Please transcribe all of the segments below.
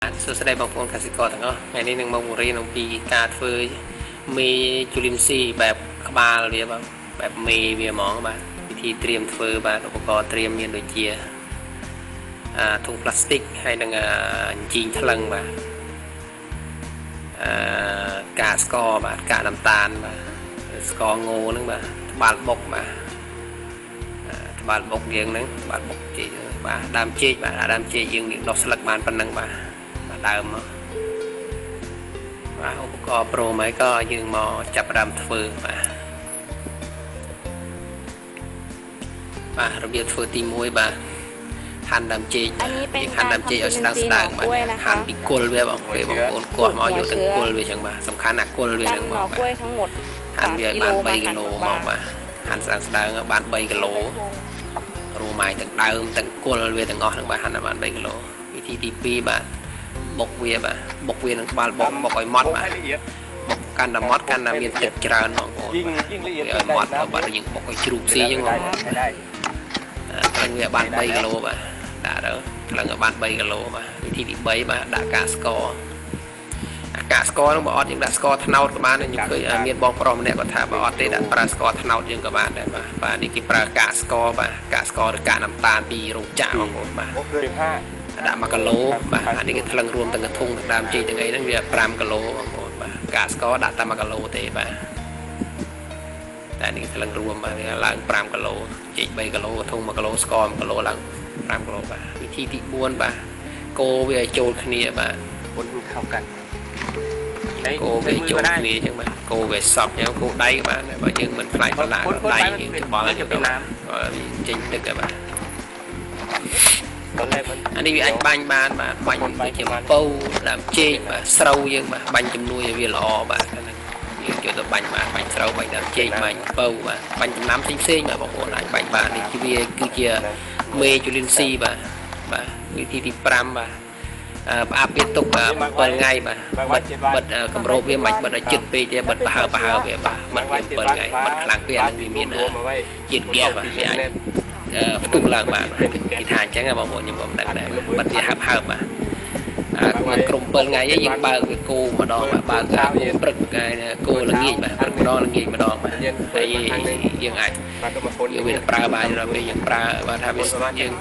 សួស្តីបងប្អូនកសិករទាំងអស់ថ្ងៃនេះនឹងមកបង្រៀនអំពីការធ្វើមេជូលីនស៊ីបែបក្បាលវាបាទបែបមេវាហ្មងបាទវិធីត្រៀមធ្វើបាទឧបករណ៍ត្រៀមមានដូចជាធុងប្លាស្ទិកហើយនឹងអញ្ជីងថ្លឹងបាទកាកស្ករបាទកាកដំតានបាទស្ករងោហ្នឹងបាទត្បាល់បុកបាទត្បាល់បុកយើងហ្នឹងត្បាល់បុកចេកបាទដើមចេកបាទដើមចេកយើងដុសស្លឹកបានប៉ុណ្ណឹងបាទដើមមកបាទឧបករណ៍ប្រូមកក៏យើងមកចាប់ផ្ដើមធ្វើបាទរបៀបធ្វើទី1បាទហាន់ដើមចេកយើងហាន់ដើមចេកឲ្យស្ដើងបាទហាន់ពីគល់វាបងប្អូនគោះមកយកទាំងគល់វាចឹងបាទសំខាន់ណាគល់វាហ្នឹងមកបាទហាន់វាឲ្យបាន3គីឡូមកបាទហាន់ស្ដើងបាន3គីឡូរួមមកទាំងដើមទាំងគល់វាទាំងអស់ហ្នឹងបាទហាន់ឲ្យបាន3គីឡូវិធីទី2បាទបុកវាបាទបុកវានឹងក្បាលបុកឲ្យម៉ត់បាទបុកកាន់តែម៉ត់កាន់តែមានទឹកច្រើនបងប្អូនឲ្យម៉ត់បាទយើងបុកឲ្យជ្រូកស៊ីចឹងបងប្អូនថ្លឹងវាបាន3គីឡូបាទដាក់ទៅថ្លឹងឲ្យបាន3គីឡូបាទវិធីទី3បាទដាក់កាកស្ករកាកស្ករហ្នឹងបើអត់យើងដាក់ស្ករត្នោតក៏បានខ្ញុំឃើញមានបងប្រុសម្នាក់គាត់ថាបើអត់ទេដាក់ប្រើស្ករត្នោតយើងក៏បានដែរបាទនេះគេប្រើកាកស្ករបាទកាកស្ករឬកាកដំតានពីរោងចក្របងប្អូនបាទដាក់1គីឡូបាទអានេះគេថ្លឹងរួមទាំងកធុងទាំងដើមចេកទាំងអីហ្នឹងវា5គីឡូបងប្អូនបាទកាកស្ករដាក់តែ1គីឡូទេបាទតែនេះថ្លឹងរួមបាទវាឡើង5គីឡូចេក3គីឡូកធុង1គីឡូស្ករ1គីឡូឡើង5គីឡូបាទវិធីទី4បាទកូរវាឲ្យចូលគ្នាបាទពុនខោកាត់កូរវាចូលគ្នាអញ្ចឹងបាទកូរវាសប់អញ្ចឹងកូរដៃក៏បានបើយើងមិនផ្លាច់បន្លាដៃយើងច្បល់ទៅចេញទឹកហើយបាទអានេះវាអាចបាញ់បានបាទបាញ់ដូចជាពៅដើមចេកបាទស្រូវយើងបាទបាញ់ជំនួយឲ្យវាល្អបាទយើងយកទៅបាញ់បាទបាញ់ស្រូវបាញ់ដើមចេកបាញ់ពៅបាទបាញ់ចំណាំផ្សេងៗបាទបងប្អូនអាចបាញ់បាននេះវាគឺជាមេជូលីនស៊ីបាទវិធីទី5បាទផ្អាប់វាទុក7ថ្ងៃបាទបិទកម្របវាមិនបិទឲ្យជិតពេកទេបិទប្រហើវាបាទមិនវា7ថ្ងៃបិទខ្លាំងពេកអានឹងវាមានជាតិហ្គាសបាទវាអាចផ្ទុះឡើងបាទគេថាអញ្ចឹងបងប្អូនខ្ញុំមិនដឹងដែរបិទវាហើបបាទក្រុម7ថ្ងៃយើងបើកវាគោម្ដងបាទបើកព្រឹកគោល្ងាចបាទព្រឹកម្ដងល្ងាចម្ដងបាទហើយយើងអាចយើងវាប្រើបានដល់ពេលយើងប្រើបាទថាវាយើង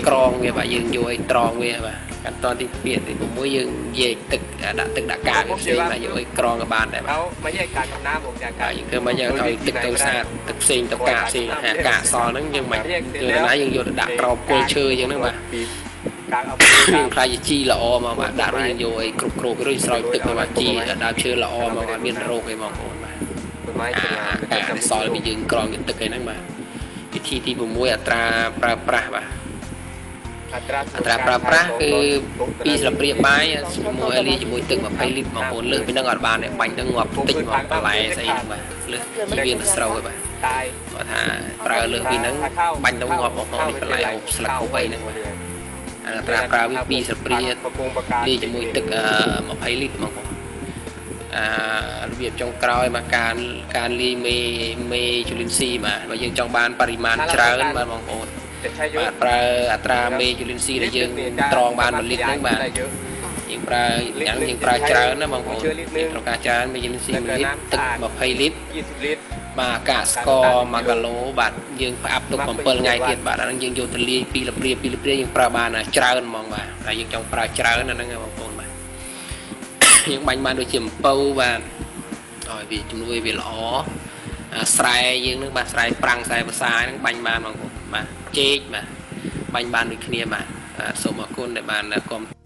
ក្រងវាបាទយើងយកឲ្យត្រង់វាបាទขั้นตอนទី2ទី6យើងនិយាយទឹកដាក់ទឹកដាក់កាកផ្សេងបាទយកឲ្យក្រងក៏បានដែរបាទមិនយកកាកដំណាមមកចាកាយើងធ្វើមកយើងឲ្យទឹកទៅស្អាតទឹកផ្សេងទៅកាកផ្សេងកាកសល់ហ្នឹងយើងមិនយកទៅណាយើងយកទៅដាក់ក្រោមគល់ឈើអញ្ចឹងហ្នឹងបាទយើងខ្លាចជាជីល្អមកបាទដាក់រួចយើងយកឲ្យគ្រប់រួចស្រោចទឹកមកបាទជីដើមឈើល្អមកអត់មានរោគអីបងប្អូនបាទកាកសល់ពីយើងក្រងទឹកអីហ្នឹងបាទវិធីទី6អត្រាប្រើប្រាស់បាទអត្រាប្រើប្រាស់គឺ2ស្លាបព្រាបាយជាមួយលាយជាមួយទឹក20លីត្របងប្អូនលើសពីហ្នឹងអត់បានទេបាញ់ទៅងាប់តិចមកបន្លែស្អីហ្នឹងបាទលើសជីវៀនទៅស្រូវហើយបាទគាត់ថាប្រើលើសពីហ្នឹងបាញ់ទៅងាប់បងប្អូនបន្លែហូបស្លឹកហូបអីហ្នឹងបាទអត្រាប្រើវា2ស្លាបព្រាលាយជាមួយទឹក20លីត្របងប្អូនរបៀបចុងក្រោយមកការលាយមេជូលីនស៊ីបាទបើយើងចង់បានបរិមាណច្រើនបាទបងប្អូនបាទប្រើអត្រាមេជូលីនស៊ីដែលយើងត្រងបាន1លីត្រហ្នឹងបាទយើងប្រើយ៉ាងយើងប្រើច្រើនណាបងប្អូនយើងត្រូវការច្រើនមេជូលីនស៊ី1លីត្រទឹក20លីត្របាទកាកស្ករ1គីឡូបាទយើងផ្អាប់ទុក7ថ្ងៃទៀតបាទអាហ្នឹងយើងយកទៅលាយ2លព្រាយើងប្រើបានច្រើនហ្មងបាទតែយើងចង់ប្រើច្រើនអាហ្នឹងបងប្អូនបាទយើងបាញ់បានដូចជាអំពៅបាទឲ្យវាជំនួយវាល្អស្រែយើងនឹងបាទស្រែប្រាំងស្រែភាសាហ្នឹងបាញ់បានបងប្អូនបាទចេកបាទបាញ់បានដូចគ្នាបាទសូមអរគុណដែលបានគាំទ្រ